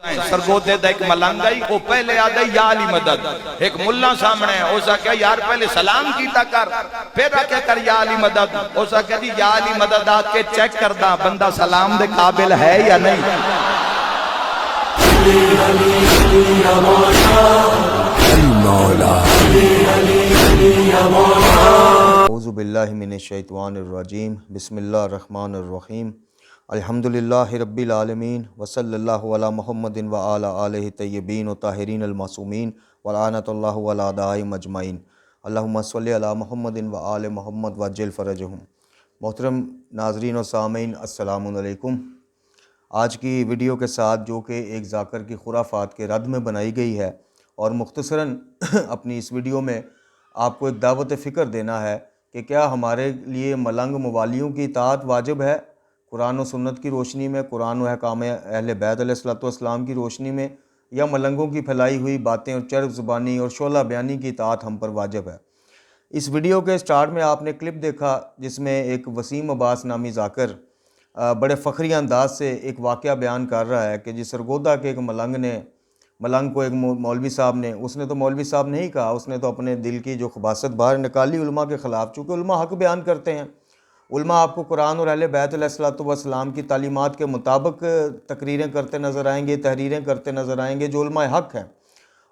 سرگودے دا ایک ملنگ آئی وہ پہلے آدھا یا علی مدد، ایک ملہ سامنے ہے اسا کہا یار پہلے سلام کیتا کر پھر آکے کر یا علی مدد، اسا کہا دی یا علی مدد آکے چیک کردہ بندہ سلام دے قابل ہے یا نہیں۔ اعوذ باللہ من الشیطان الرجیم، بسم اللہ الرحمن الرحیم، الحمدللہ رب العالمین، وصلی اللہ علی محمد وعلی آلہ طیبین و طاہرین المعصومین، ولعنۃ اللہ علی اعدائہم اجمعین، اللہم صلی علی محمد وآل محمد وعجل فرجہم۔ محترم ناظرین و سامعین، السلام علیکم۔ آج کی ویڈیو کے ساتھ جو کہ ایک ذاکر کی خرافات کے رد میں بنائی گئی ہے، اور مختصراً اپنی اس ویڈیو میں آپ کو ایک دعوت فکر دینا ہے کہ کیا ہمارے لیے ملنگ موالیوں کی اطاعت واجب ہے قرآن و سنت کی روشنی میں، قرآن و احکام اہل بیت علیہ السلام کی روشنی میں، یا ملنگوں کی پھیلائی ہوئی باتیں اور چرب زبانی اور شعلہ بیانی کی اطاعت ہم پر واجب ہے۔ اس ویڈیو کے سٹارٹ میں آپ نے کلپ دیکھا جس میں ایک وسیم عباس نامی ذاکر بڑے فخری انداز سے ایک واقعہ بیان کر رہا ہے کہ جس سرگودہ کے ایک ملنگ کو ایک مولوی صاحب نے، اس نے تو مولوی صاحب نہیں کہا، اس نے تو اپنے دل کی جو خباثت باہر نکالی علماء کے خلاف، چونکہ علماء حق بیان کرتے ہیں، علماء آپ کو قرآن اور اہل بیت علیہ السلام کی تعلیمات کے مطابق تقریریں کرتے نظر آئیں گے، تحریریں کرتے نظر آئیں گے جو علماء حق ہیں،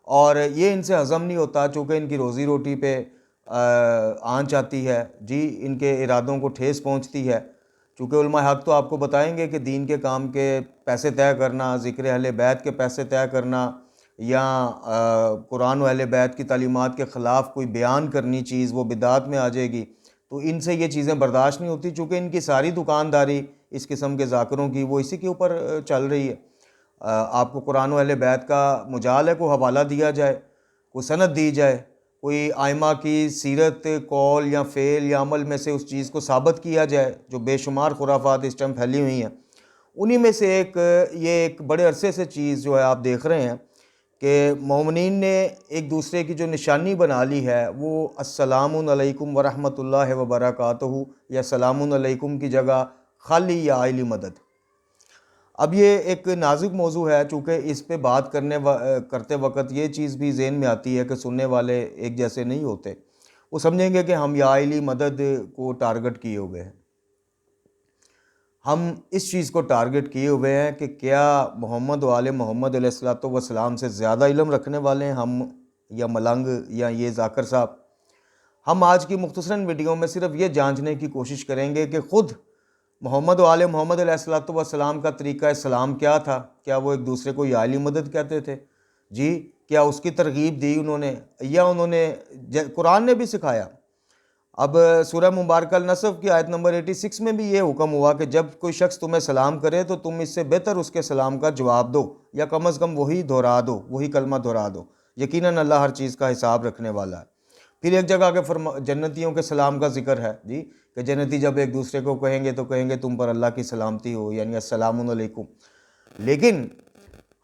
اور یہ ان سے ہضم نہیں ہوتا چونکہ ان کی روزی روٹی پہ آنچ آتی ہے، جی ان کے ارادوں کو ٹھیس پہنچتی ہے، چونکہ علماء حق تو آپ کو بتائیں گے کہ دین کے کام کے پیسے طے کرنا، ذکر اہل بیت کے پیسے طے کرنا، یا قرآن و اہل بیت کی تعلیمات کے خلاف کوئی بیان کرنی چیز وہ بدعت میں آ جائے گی، تو ان سے یہ چیزیں برداشت نہیں ہوتی، چونکہ ان کی ساری دکانداری اس قسم کے ذاکروں کی وہ اسی کے اوپر چل رہی ہے۔ آپ کو قرآن و اہل بیت کا مجال ہے، کوئی حوالہ دیا جائے، کوئی سند دی جائے، کوئی آئمہ کی سیرت، قول یا فعل یا عمل میں سے اس چیز کو ثابت کیا جائے، جو بے شمار خرافات اس ٹائم پھیلی ہوئی ہیں، انہی میں سے یہ ایک بڑے عرصے سے چیز جو ہے آپ دیکھ رہے ہیں کہ مومنین نے ایک دوسرے کی جو نشانی بنا لی ہے وہ السلام علیکم ورحمۃ اللہ وبرکاتہ، یا سلام علیکم کی جگہ خالی یا علی مدد۔ اب یہ ایک نازک موضوع ہے، چونکہ اس پہ بات کرتے وقت یہ چیز بھی ذہن میں آتی ہے کہ سننے والے ایک جیسے نہیں ہوتے، وہ سمجھیں گے کہ ہم یا علی مدد کو ٹارگٹ کیے ہوئے ہیں، ہم اس چیز کو ٹارگٹ کیے ہوئے ہیں کہ کیا محمد و آل محمد علیہ السلام سے زیادہ علم رکھنے والے ہیں ہم، یا ملنگ، یا یہ ذاکر صاحب۔ ہم آج کی مختصراً ویڈیو میں صرف یہ جانچنے کی کوشش کریں گے کہ خود محمد و آل محمد علیہ السلام کا طریقہ سلام کیا تھا، کیا وہ ایک دوسرے کو یا علی مدد کہتے تھے، جی کیا اس کی ترغیب دی انہوں نے، یا انہوں نے قرآن نے بھی سکھایا۔ اب سورہ مبارکہ النصر کی آیت نمبر 86 میں بھی یہ حکم ہوا کہ جب کوئی شخص تمہیں سلام کرے تو تم اس سے بہتر اس کے سلام کا جواب دو، یا کم از کم وہی دہرا دو، وہی کلمہ دہرا دو، یقیناً اللہ ہر چیز کا حساب رکھنے والا ہے۔ پھر ایک جگہ کے جنتیوں کے سلام کا ذکر ہے، جی کہ جنتی جب ایک دوسرے کو کہیں گے تو کہیں گے تم پر اللہ کی سلامتی ہو، یعنی السلام علیکم۔ لیکن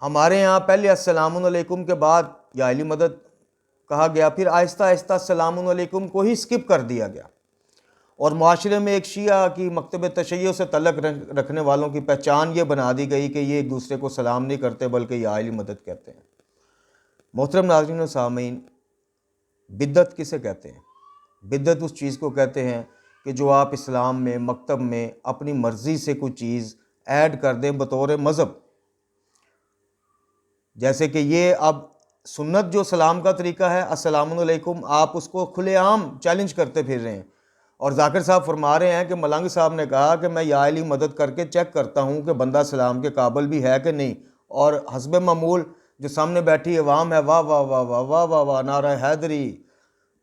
ہمارے ہاں پہلے السلام علیکم کے بعد یا علی مدد کہا گیا، پھر آہستہ آہستہ السلام علیکم کو ہی سکپ کر دیا گیا، اور معاشرے میں ایک شیعہ کی مکتب تشیع سے تعلق رکھنے والوں کی پہچان یہ بنا دی گئی کہ یہ ایک دوسرے کو سلام نہیں کرتے بلکہ یا علی مدد کہتے ہیں۔ محترم ناظرین و سامعین، بدعت کسے کہتے ہیں؟ بدعت اس چیز کو کہتے ہیں کہ جو آپ اسلام میں، مکتب میں اپنی مرضی سے کوئی چیز ایڈ کر دیں بطور مذہب، جیسے کہ یہ اب سنت جو سلام کا طریقہ ہے السلام علیکم، آپ اس کو کھلے عام چیلنج کرتے پھر رہے ہیں، اور ذاکر صاحب فرما رہے ہیں کہ ملنگ صاحب نے کہا کہ میں یا علی مدد کر کے چیک کرتا ہوں کہ بندہ سلام کے قابل بھی ہے کہ نہیں، اور حسب معمول جو سامنے بیٹھی عوام ہے واہ واہ واہ واہ واہ واہ واہ نعرہ حیدری،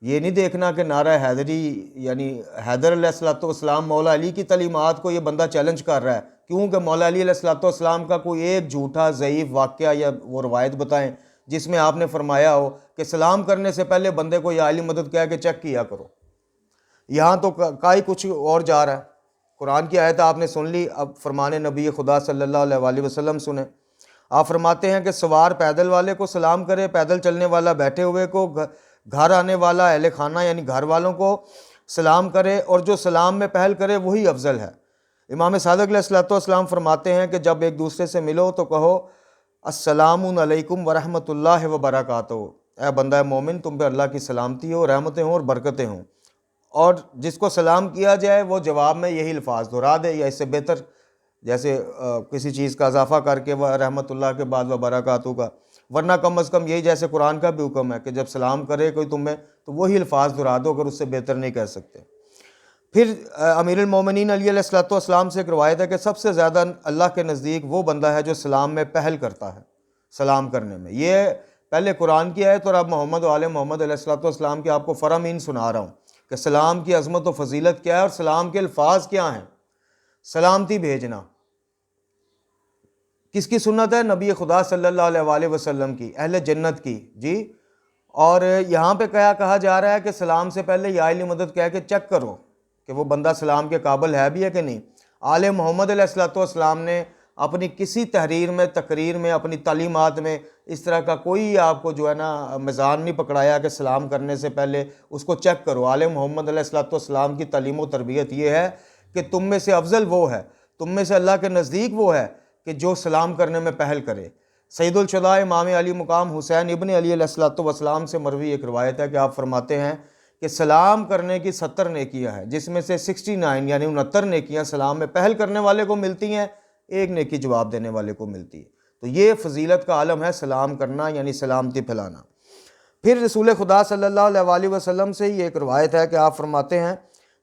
یہ نہیں دیکھنا کہ نعرہ حیدری یعنی حیدر علیہ السلام مولا علی کی تعلیمات کو یہ بندہ چیلنج کر رہا ہے، کیونکہ مولا علی علیہ السلام کا کوئی ایک جھوٹا ضعیف واقعہ یا وہ روایت بتائیں جس میں آپ نے فرمایا ہو کہ سلام کرنے سے پہلے بندے کو یا علی مدد کہہ کے چیک کیا کرو۔ یہاں تو کائی کچھ اور جا رہا ہے۔ قرآن کی آیت آپ نے سن لی، اب فرمان نبی خدا صلی اللہ علیہ وسلم سنیں۔ آپ فرماتے ہیں کہ سوار پیدل والے کو سلام کرے، پیدل چلنے والا بیٹھے ہوئے کو، گھر آنے والا اہل خانہ یعنی گھر والوں کو سلام کرے، اور جو سلام میں پہل کرے وہی افضل ہے۔ امام صادق علیہ السلام فرماتے ہیں کہ جب ایک دوسرے سے ملو تو کہو السلام علیکم ورحمۃ اللہ وبرکاتہ، اے بندہ مومن تم پہ اللہ کی سلامتی ہو، رحمتیں ہوں اور برکتیں ہوں۔ اور جس کو سلام کیا جائے وہ جواب میں یہی الفاظ دہرا دے یا اس سے بہتر، جیسے کسی چیز کا اضافہ کر کے وہ رحمت اللہ کے بعد وبرکاتہ کا، ورنہ کم از کم یہی جیسے قرآن کا بھی حکم ہے کہ جب سلام کرے کوئی تمہیں تو وہی الفاظ دہرا دو، اگر اس سے بہتر نہیں کہہ سکتے۔ پھر امیر المومنین علی علیہ الصلوۃ والسلام سے ایک روایت ہے کہ سب سے زیادہ اللہ کے نزدیک وہ بندہ ہے جو سلام میں پہل کرتا ہے، سلام کرنے میں۔ یہ پہلے قرآن کی آیت اور اب محمد و آل محمد علیہ الصلوۃ والسلام کے آپ کو فرامین سنا رہا ہوں کہ سلام کی عظمت و فضیلت کیا ہے اور سلام کے الفاظ کیا ہیں۔ سلامتی بھیجنا کس کی سنت ہے؟ نبی خدا صلی اللہ علیہ وآلہ وسلم کی، اہل جنت کی، جی۔ اور یہاں پہ کہا جا رہا ہے کہ سلام سے پہلے یا علی مدد کہہ کے چیک کرو کہ وہ بندہ سلام کے قابل ہے بھی ہے کہ نہیں۔ آل محمد علیہ الصلوۃ والسلام نے اپنی کسی تحریر میں، تقریر میں، اپنی تعلیمات میں اس طرح کا کوئی آپ کو جو ہے نا میزان نہیں پکڑایا کہ سلام کرنے سے پہلے اس کو چیک کرو۔ آل محمد علیہ الصلوۃ والسلام کی تعلیم و تربیت یہ ہے کہ تم میں سے افضل وہ ہے، تم میں سے اللہ کے نزدیک وہ ہے کہ جو سلام کرنے میں پہل کرے۔ سید الشہداء امام علی مقام حسین ابن علی علیہ الصلوۃ والسلام سے مروی ایک روایت ہے کہ آپ فرماتے ہیں کہ سلام کرنے کی 70 نیکیاں ہیں، جس میں سے 69 یعنی 69 نیکیاں سلام میں پہل کرنے والے کو ملتی ہیں، ایک نیکی جواب دینے والے کو ملتی ہے۔ تو یہ فضیلت کا عالم ہے سلام کرنا، یعنی سلامتی پھیلانا۔ پھر رسول خدا صلی اللہ علیہ وآلہ وسلم سے یہ ایک روایت ہے کہ آپ فرماتے ہیں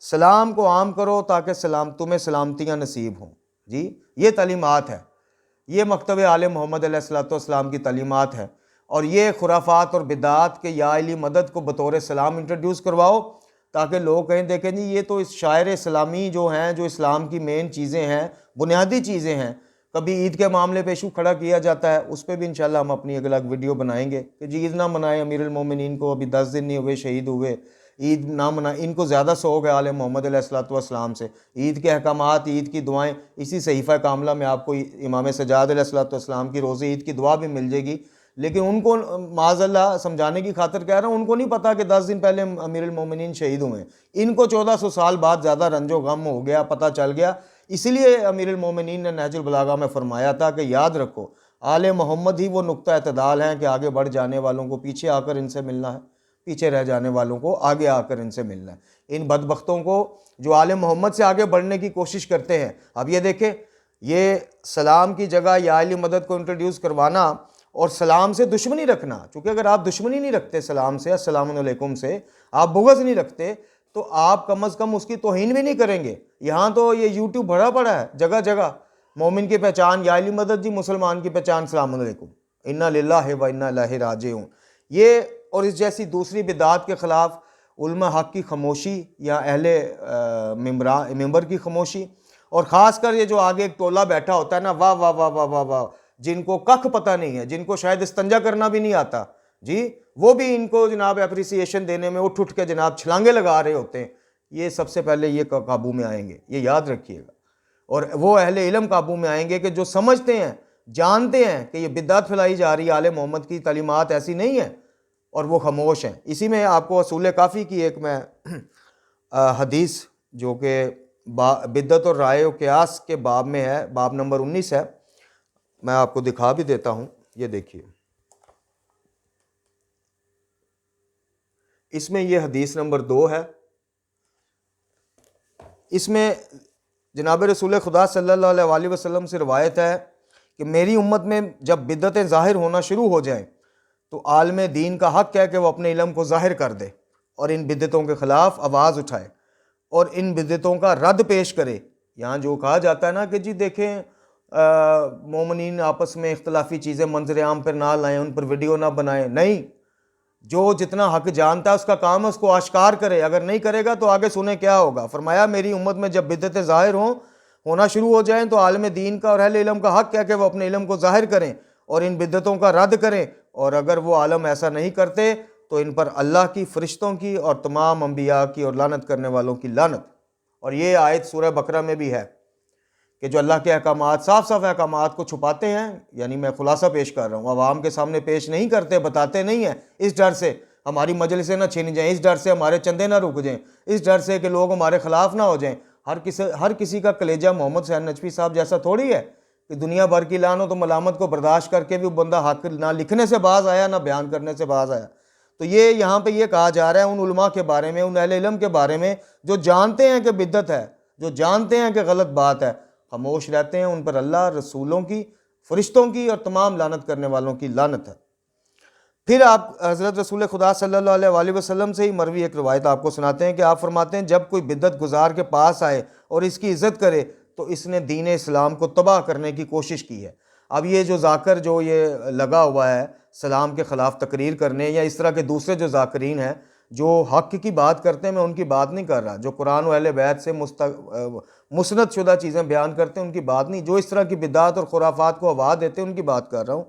سلام کو عام کرو تاکہ تمہیں سلامتیاں نصیب ہوں، جی۔ یہ تعلیمات ہے، یہ مکتب آل محمد علیہ الصلوۃ والسلام کی تعلیمات ہے، اور یہ خرافات اور بدعات کے یا علی مدد کو بطور سلام انٹروڈیوس کرواؤ تاکہ لوگ کہیں دیکھیں جی یہ تو اس شاعر اسلامی جو ہیں، جو اسلام کی مین چیزیں ہیں، بنیادی چیزیں ہیں۔ کبھی عید کے معاملے پہ ایشو کھڑا کیا جاتا ہے، اس پہ بھی انشاءاللہ ہم اپنی ایک الگ ویڈیو بنائیں گے کہ جی عید نہ منائیں، امیر المومنین کو ابھی 10 دن نہیں ہوئے شہید ہوئے، عید نہ منائیں۔ ان کو زیادہ سوگ ہے آل محمد علیہ الصلوۃ والسلام سے، عید کے احکامات، عید کی دعائیں، اسی صحیفہ کاملہ میں آپ کو امام سجاد علیہ الصلوۃ والسلام کی روزے عید کی دعا بھی مل جائے گی۔ لیکن ان کو معاذ اللہ سمجھانے کی خاطر کہہ رہا ہوں، ان کو نہیں پتا کہ 10 دن پہلے امیر المومنین شہید ہوئے ہیں، ان کو 1400 سال بعد زیادہ رنج و غم ہو گیا، پتہ چل گیا۔ اسی لیے امیر المومنین نے نہج البلاغہ میں فرمایا تھا کہ یاد رکھو آل محمد ہی وہ نقطہ اعتدال ہیں کہ آگے بڑھ جانے والوں کو پیچھے آ کر ان سے ملنا ہے، پیچھے رہ جانے والوں کو آگے آ کر ان سے ملنا ہے۔ ان بدبختوں کو جو آل محمد سے آگے بڑھنے کی کوشش کرتے ہیں، اب یہ دیکھیں، یہ سلام کی جگہ یا علی مدد کو انٹروڈیوس کروانا اور سلام سے دشمنی رکھنا، چونکہ اگر آپ دشمنی نہیں رکھتے سلام سے، السلام علیکم سے، آپ بغض نہیں رکھتے تو آپ کم از کم اس کی توہین بھی نہیں کریں گے۔ یہاں تو یہ یوٹیوب بھرا پڑا ہے جگہ جگہ، مومن کی پہچان یا علی مدد جی، مسلمان کی پہچان السلام علیکم، انا للہ و انا الیہ راجعون۔ یہ اور اس جیسی دوسری بدعات کے خلاف علماء حق کی خاموشی یا اہل ممبر کی خاموشی، اور خاص کر یہ جو آگے ایک ٹولہ بیٹھا ہوتا ہے نا، واہ واہ واہ واہ واہ واہ، جن کو کخ پتہ نہیں ہے، جن کو شاید استنجا کرنا بھی نہیں آتا، جی، وہ بھی ان کو جناب اپریسیشن دینے میں اٹھ کے جناب چھلانگے لگا رہے ہوتے ہیں۔ یہ سب سے پہلے یہ قابو میں آئیں گے، یہ یاد رکھیے گا۔ اور وہ اہل علم قابو میں آئیں گے کہ جو سمجھتے ہیں، جانتے ہیں کہ یہ بدعت پھیلائی جا رہی ہے، آل محمد کی تعلیمات ایسی نہیں ہیں، اور وہ خاموش ہیں۔ اسی میں آپ کو اصول کافی کی ایک میں حدیث جو کہ بدعت اور رائے و قیاس کے باب میں ہے، باب نمبر 19 ہے، میں آپ کو دکھا بھی دیتا ہوں، یہ دیکھیے۔ اس میں یہ حدیث نمبر 2 ہے، اس میں جناب رسول خدا صلی اللہ علیہ وآلہ وسلم سے روایت ہے کہ میری امت میں جب بدعتیں ظاہر ہونا شروع ہو جائیں تو عالم دین کا حق ہے کہ وہ اپنے علم کو ظاہر کر دے اور ان بدعتوں کے خلاف آواز اٹھائے اور ان بدعتوں کا رد پیش کرے۔ یہاں جو کہا جاتا ہے نا کہ جی دیکھیں مومنین آپس میں اختلافی چیزیں منظر عام پر نہ لائیں، ان پر ویڈیو نہ بنائیں، نہیں، جو جتنا حق جانتا ہے اس کا کام ہے اس کو آشکار کرے، اگر نہیں کرے گا تو آگے سنیں کیا ہوگا۔ فرمایا میری امت میں جب بدعتیں ظاہر ہونا شروع ہو جائیں تو عالم دین کا اور اہل علم کا حق ہے کہ وہ اپنے علم کو ظاہر کریں اور ان بدعتوں کا رد کریں، اور اگر وہ عالم ایسا نہیں کرتے تو ان پر اللہ کی، فرشتوں کی اور تمام انبیاء کی اور لعنت کرنے والوں کی لعنت۔ اور یہ آیت سورہ بقرہ میں بھی ہے کہ جو اللہ کے احکامات، صاف صاف احکامات کو چھپاتے ہیں، یعنی میں خلاصہ پیش کر رہا ہوں، عوام کے سامنے پیش نہیں کرتے، بتاتے نہیں ہیں، اس ڈر سے ہماری مجلسیں نہ چھینی جائیں، اس ڈر سے ہمارے چندے نہ رک جائیں، اس ڈر سے کہ لوگ ہمارے خلاف نہ ہو جائیں۔ ہر کسی کا کلیجہ محمد حسین نجفی صاحب جیسا تھوڑی ہے کہ دنیا بھر کی لعنت و ملامت کو برداشت کر کے بھی وہ بندہ حق نہ لکھنے سے باز آیا نہ بیان کرنے سے باز آیا۔ تو یہ یہاں پہ یہ کہا جا رہا ہے ان علماء کے بارے میں، ان اہل علم کے بارے میں جو جانتے ہیں کہ بدعت ہے، جو جانتے ہیں کہ غلط بات ہے، خاموش رہتے ہیں، ان پر اللہ، رسولوں کی، فرشتوں کی اور تمام لعنت کرنے والوں کی لعنت ہے۔ پھر آپ حضرت رسول خدا صلی اللہ علیہ وآلہ وسلم سے ہی مروی ایک روایت آپ کو سناتے ہیں کہ آپ فرماتے ہیں جب کوئی بدعت گزار کے پاس آئے اور اس کی عزت کرے تو اس نے دین اسلام کو تباہ کرنے کی کوشش کی ہے۔ اب یہ جو ذاکر جو یہ لگا ہوا ہے سلام کے خلاف تقریر کرنے یا اس طرح کے دوسرے جو ذاکرین ہیں جو حق کی بات کرتے ہیں، میں ان کی بات نہیں کر رہا، جو قرآن و اہل بیت سے مسند شدہ چیزیں بیان کرتے ہیں ان کی بات نہیں، جو اس طرح کی بدعات اور خرافات کو ہوا دیتے ہیں ان کی بات کر رہا ہوں۔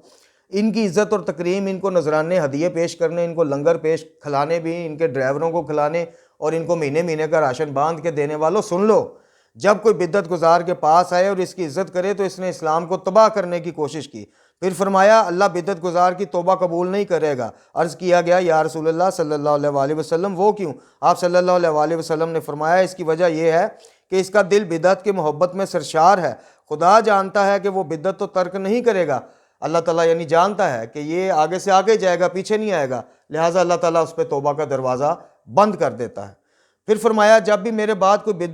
ان کی عزت اور تکریم، ان کو نذرانے ہدیے پیش کرنے، ان کو لنگر پیش کھلانے، بھی ان کے ڈرائیوروں کو کھلانے اور ان کو مہینے مہینے کا راشن باندھ کے دینے والوں سن لو، جب کوئی بدعت گزار کے پاس آئے اور اس کی عزت کرے تو اس نے اسلام کو تباہ کرنے کی کوشش کی۔ پھر فرمایا اللہ بدعت گزار کی توبہ قبول نہیں کرے گا۔ عرض کیا گیا یا رسول اللہ صلی اللہ علیہ وآلہ وسلم وہ کیوں؟ آپ صلی اللہ علیہ وآلہ وسلم نے فرمایا اس کی وجہ یہ ہے کہ اس کا دل بدعت کی محبت میں سرشار ہے، خدا جانتا ہے کہ وہ بدعت تو ترک نہیں کرے گا، اللہ تعالیٰ یعنی جانتا ہے کہ یہ آگے سے آگے جائے گا، پیچھے نہیں آئے گا، لہٰذا اللہ تعالیٰ اس پہ توبہ کا دروازہ بند کر دیتا ہے۔ پھر فرمایا جب بھی میرے بعد کوئی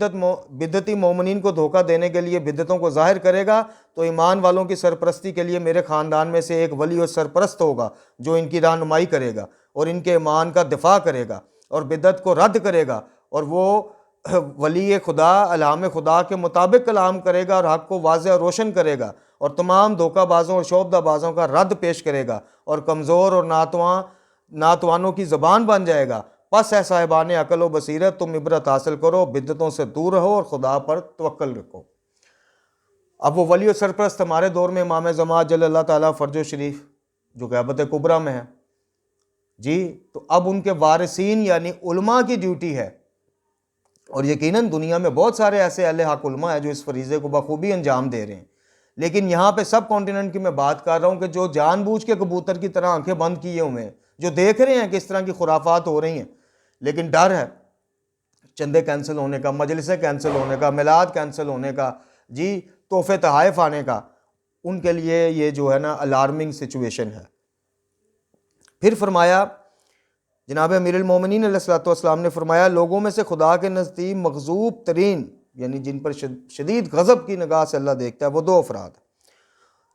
بدعتی مومنین کو دھوکہ دینے کے لیے بدعتوں کو ظاہر کرے گا تو ایمان والوں کی سرپرستی کے لیے میرے خاندان میں سے ایک ولی اور سرپرست ہوگا جو ان کی رہنمائی کرے گا اور ان کے ایمان کا دفاع کرے گا اور بدعت کو رد کرے گا، اور وہ ولی خدا الہام خدا کے مطابق کلام کرے گا اور حق کو واضح اور روشن کرے گا اور تمام دھوکہ بازوں اور شعبدہ بازوں کا رد پیش کرے گا اور کمزور اور ناتوانوں کی زبان بن جائے گا۔ پس اے صاحبان عقل و بصیرت تم عبرت حاصل کرو، بدعتوں سے دور رہو اور خدا پر توکل رکھو۔ اب وہ ولی و سرپرست ہمارے دور میں امام زمان جل اللہ تعالیٰ فرج و شریف جو غیبت کبریٰ میں ہے جی، تو اب ان کے وارثین یعنی علماء کی ڈیوٹی ہے، اور یقیناً دنیا میں بہت سارے ایسے اہل حق علماء ہیں جو اس فریضے کو بخوبی انجام دے رہے ہیں، لیکن یہاں پہ سب کانٹیننٹ کی میں بات کر رہا ہوں کہ جو جان بوجھ کے کبوتر کی طرح آنکھیں بند کیے ہوئے ہیں، جو دیکھ رہے ہیں کہ اس طرح کی خرافات ہو رہی ہیں لیکن ڈر ہے چندے کینسل ہونے کا، مجلسیں کینسل ہونے کا، میلاد کینسل ہونے کا، جی تحفے تحائف آنے کا، ان کے لیے یہ جو ہے نا الارمنگ سچویشن ہے۔ پھر فرمایا جناب امیر المومنین علیہ الصلوۃ والسلام نے فرمایا لوگوں میں سے خدا کے نزدیک مغضوب ترین یعنی جن پر شدید غضب کی نگاہ سے اللہ دیکھتا ہے وہ دو افراد ہیں۔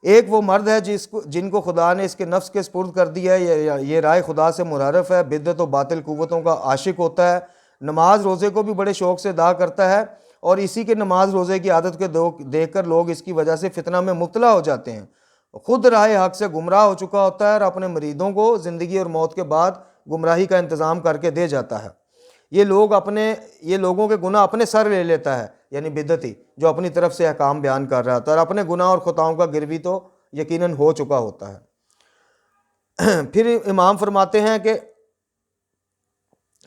ایک وہ مرد ہے جن کو خدا نے اس کے نفس کے سپرد کر دیا ہے، یہ رائے خدا سے منحرف ہے، بدعت و باطل قوتوں کا عاشق ہوتا ہے، نماز روزے کو بھی بڑے شوق سے ادا کرتا ہے، اور اسی کے نماز روزے کی عادت کو دیکھ کر لوگ اس کی وجہ سے فتنہ میں مبتلا ہو جاتے ہیں، خود راہ حق سے گمراہ ہو چکا ہوتا ہے اور اپنے مریدوں کو زندگی اور موت کے بعد گمراہی کا انتظام کر کے دے جاتا ہے۔ یہ لوگوں کے گناہ اپنے سر لے لیتا ہے، یعنی بدعتی جو اپنی طرف سے احکام بیان کر رہا ہوتا ہے اور اپنے گناہ اور خطاؤں کا گروی تو یقیناً ہو چکا ہوتا ہے۔ پھر امام فرماتے ہیں کہ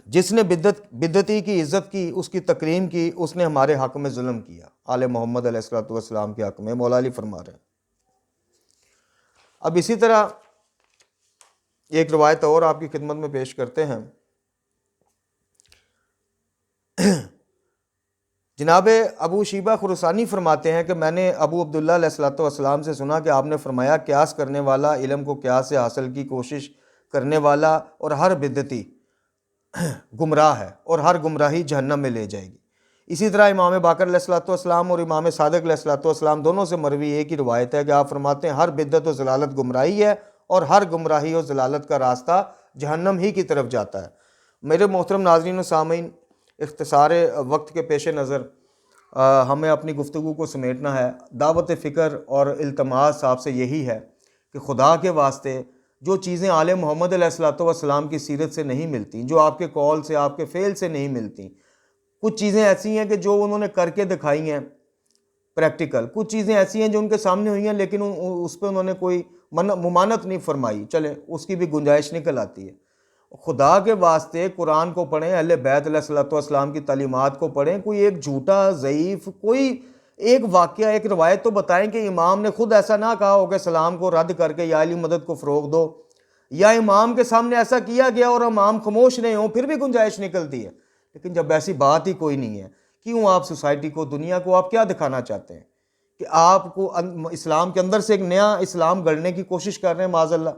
جس نے بدعتی کی عزت کی، اس کی تکریم کی، اس نے ہمارے حق میں ظلم کیا، آل محمد علیہ الصلوۃ والسلام کے حق میں مولا علی فرما رہے ہیں۔ اب اسی طرح ایک روایت اور آپ کی خدمت میں پیش کرتے ہیں۔ جناب ابو شیبہ خراسانی فرماتے ہیں کہ میں نے ابو عبداللہ علیہ الصلوۃ والسلام سے سنا کہ آپ نے فرمایا قیاس کرنے والا علم کو قیاس سے حاصل کی کوشش کرنے والا اور ہر بدعتی گمراہ ہے اور ہر گمراہی جہنم میں لے جائے گی۔ اسی طرح امام باقر علیہ الصلوۃ والسلام اور امام صادق علیہ الصلوۃ والسلام دونوں سے مروی ایک ہی روایت ہے کہ آپ فرماتے ہیں ہر بدعت و ضلالت گمراہی ہے اور ہر گمراہی و ضلالت کا راستہ جہنم ہی کی طرف جاتا ہے۔ میرے محترم ناظرین و سامعین، اختصار وقت کے پیش نظر ہمیں اپنی گفتگو کو سمیٹنا ہے۔ دعوت فکر اور التماس آپ سے یہی ہے کہ خدا کے واسطے جو چیزیں آل محمد علیہ الصلوۃ والسلام کی سیرت سے نہیں ملتی، جو آپ کے قول سے، آپ کے فعل سے نہیں ملتی، کچھ چیزیں ایسی ہیں کہ جو انہوں نے کر کے دکھائی ہیں پریکٹیکل، کچھ چیزیں ایسی ہیں جو ان کے سامنے ہوئی ہیں لیکن اس پہ انہوں نے کوئی ممانت نہیں فرمائی، چلے اس کی بھی گنجائش نکل آتی ہے۔ خدا کے واسطے قرآن کو پڑھیں، اہل بیت علیہ الصلوۃ والسلام کی تعلیمات کو پڑھیں، کوئی ایک جھوٹا ضعیف کوئی ایک واقعہ ایک روایت تو بتائیں کہ امام نے خود ایسا نہ کہا ہو کہ سلام کو رد کر کے یا علی مدد کو فروغ دو، یا امام کے سامنے ایسا کیا گیا اور امام خاموش نہیں ہوں، پھر بھی گنجائش نکلتی ہے۔ لیکن جب ایسی بات ہی کوئی نہیں ہے، کیوں آپ سوسائٹی کو، دنیا کو آپ کیا دکھانا چاہتے ہیں؟ کہ آپ کو اسلام کے اندر سے ایک نیا اسلام گڑھنے کی کوشش کر رہے ہیں معاذ اللہ.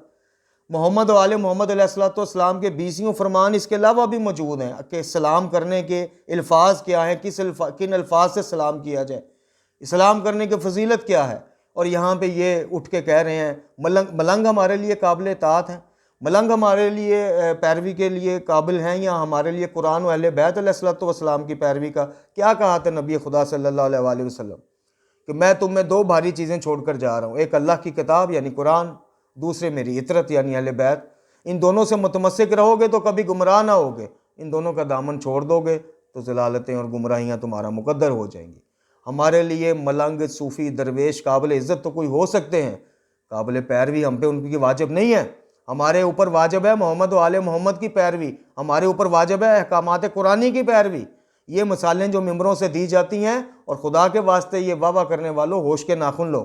محمد و آل محمد علیہ الصلوۃ والسلام کے 20 فرمان اس کے علاوہ بھی موجود ہیں کہ سلام کرنے کے الفاظ کیا ہیں، کن الفاظ سے سلام کیا جائے، اسلام کرنے کی فضیلت کیا ہے. اور یہاں پہ یہ اٹھ کے کہہ رہے ہیں ملنگ ہمارے لیے قابل اطاعت ہیں، ملنگ ہمارے لیے پیروی کے لیے قابل ہیں، یا ہمارے لیے قرآن و اہل بیت علیہ الصلوۃ والسلام کی پیروی کا کیا کہا تھا نبی خدا صلی اللہ علیہ وآلہ وسلم کہ میں تم میں 2 بھاری چیزیں چھوڑ کر جا رہا ہوں، ایک اللہ کی کتاب یعنی قرآن، دوسرے میری اطرت یعنی اہل بیت. ان دونوں سے متمسک رہو گے تو کبھی گمراہ نہ ہوگے، ان دونوں کا دامن چھوڑ دو گے تو ضلالتیں اور گمراہیاں تمہارا مقدر ہو جائیں گی. ہمارے لیے ملنگ، صوفی، درویش قابل عزت تو کوئی ہو سکتے ہیں، قابل پیروی ہم پہ ان کی واجب نہیں ہے. ہمارے اوپر واجب ہے محمد و آل محمد کی پیروی، ہمارے اوپر واجب ہے احکامات قرآنی کی پیروی. یہ مثالیں جو ممبروں سے دی جاتی ہیں، اور خدا کے واسطے یہ واہ واہ کرنے والوں ہوش کے ناخن لو.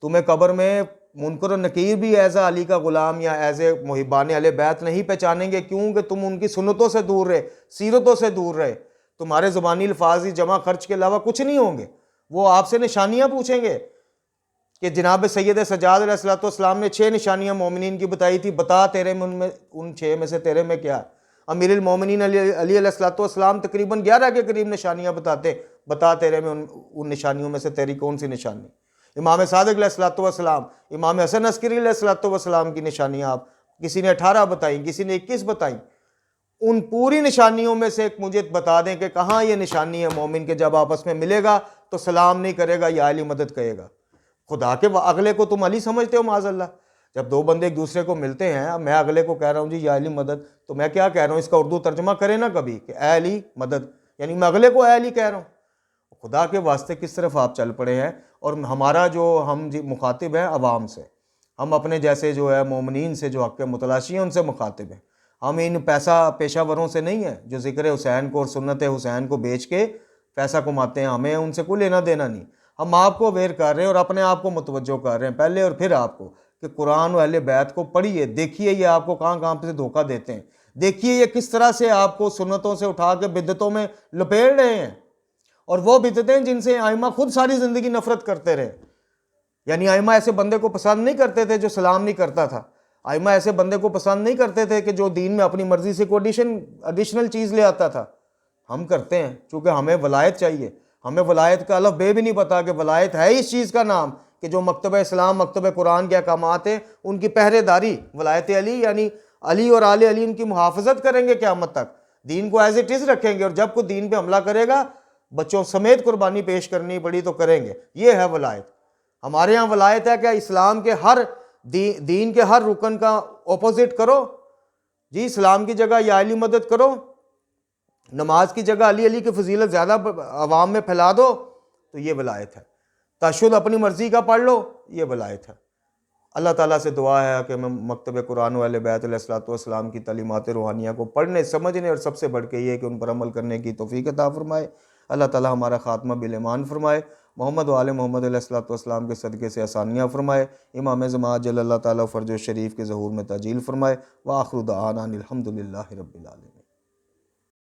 تمہیں قبر میں منکر و نکیر بھی ایز علی کا غلام یا ایز محبان اہل بیت نہیں پہچانیں گے، کیونکہ تم ان کی سنتوں سے دور رہے، سیرتوں سے دور رہے. تمہارے زبانی الفاظ ہی جمع خرچ کے علاوہ کچھ نہیں ہوں گے. وہ آپ سے نشانیاں پوچھیں گے کہ جناب سید سجاد علیہ الصلوۃ والسلام نے 6 نشانیاں مومنین کی بتائی تھی، بتا تیرے میں ان 6 میں سے تیرے میں کیا ہے. امیر المومنین علی علیہ الصلوۃ والسلام تقریباً 11 کے قریب نشانیاں بتاتے، بتا تیرے میں ان نشانیوں میں سے تیری کون سی نشانی. امام صادق علیہ الصلوۃ والسلام، امام حسن عسکری علیہ الصلوۃ والسلام کی نشانیاں آپ کسی نے 18 بتائیں، کسی نے 21 بتائیں. ان پوری نشانیوں میں سے ایک مجھے بتا دیں کہ کہاں یہ نشانی ہے مومن کے جب آپس میں ملے گا تو سلام نہیں کرے گا یا علی مدد کہے گا. خدا کے اگلے کو تم علی سمجھتے ہو معاذ اللہ. جب 2 بندے ایک دوسرے کو ملتے ہیں، میں اگلے کو کہہ رہا ہوں جی یا علی مدد، تو میں کیا کہہ رہا ہوں؟ اس کا اردو ترجمہ کرے نا کبھی کہ اے علی مدد، یعنی میں اگلے کو اے علی کہہ رہا ہوں. خدا کے واسطے کس طرف آپ چل پڑے ہیں. اور ہمارا جو ہم مخاطب ہیں عوام سے، ہم اپنے جیسے جو ہے مومنین سے جو حق کے متلاشی ہیں ان سے مخاطب ہیں. ہم ان پیشہ وروں سے نہیں ہیں جو ذکر حسین کو اور سنت حسین کو بیچ کے پیسہ کماتے ہیں. ہمیں ان سے کوئی لینا دینا نہیں. ہم آپ کو اویئر کر رہے ہیں اور اپنے آپ کو متوجہ کر رہے ہیں پہلے اور پھر آپ کو کہ قرآن و اہل بیت کو پڑھیے، دیکھیے یہ آپ کو کہاں پہ سے دھوکہ دیتے ہیں، دیکھیے یہ کس طرح سے آپ کو سنتوں سے اٹھا کے بدعتوں میں لپیٹ رہے ہیں. اور وہ بدعتیں جن سے ائمہ خود ساری زندگی نفرت کرتے رہے. یعنی ائمہ ایسے بندے کو پسند نہیں کرتے تھے جو سلام نہیں کرتا تھا. ائمہ ایسے بندے کو پسند نہیں کرتے تھے کہ جو دین میں اپنی مرضی سے کوئی ایڈیشنل چیز لے آتا تھا. ہم کرتے ہیں چونکہ ہمیں ولایت چاہیے. ہمیں ولایت کا الف بے بھی نہیں پتا کہ ولایت ہے اس چیز کا نام کہ جو مکتبہ اسلام، مکتبہ قرآن کے احکامات ہیں ان کی پہرے داری، ولایت علی یعنی علی اور آل علی ان کی محافظت کریں گے قیامت تک. دین کو ایز اٹ از رکھیں گے، اور جب کوئی دین پہ حملہ کرے گا بچوں سمیت قربانی پیش کرنی پڑی تو کریں گے. یہ ہے ولایت. ہمارے ہاں ولایت ہے کہ اسلام کے ہر دین کے ہر رکن کا اپوزٹ کرو. جی اسلام کی جگہ یا علی مدد کرو، نماز کی جگہ علی کی فضیلت زیادہ عوام میں پھیلا دو تو یہ ولایت ہے. تشہد اپنی مرضی کا پڑھ لو، یہ ولایت ہے. اللہ تعالیٰ سے دعا ہے کہ میں مکتب قرآن و اہل بیت علیہ الصلوۃ والسلام کی تعلیمات روحانیہ کو پڑھنے، سمجھنے اور سب سے بڑھ کے یہ کہ ان پر عمل کرنے کی توفیق عطا فرمائے. اللہ تعالیٰ ہمارا خاتمہ بالایمان فرمائے. محمد و آل محمد علیہ الصلوۃ والسلام کے صدقے سے آسانیاں فرمائے. امام زمان جل اللہ تعالیٰ فرج و شریف کے ظہور میں تعجیل فرمائے. وآخر دعوانا الحمد للہ رب العالمین.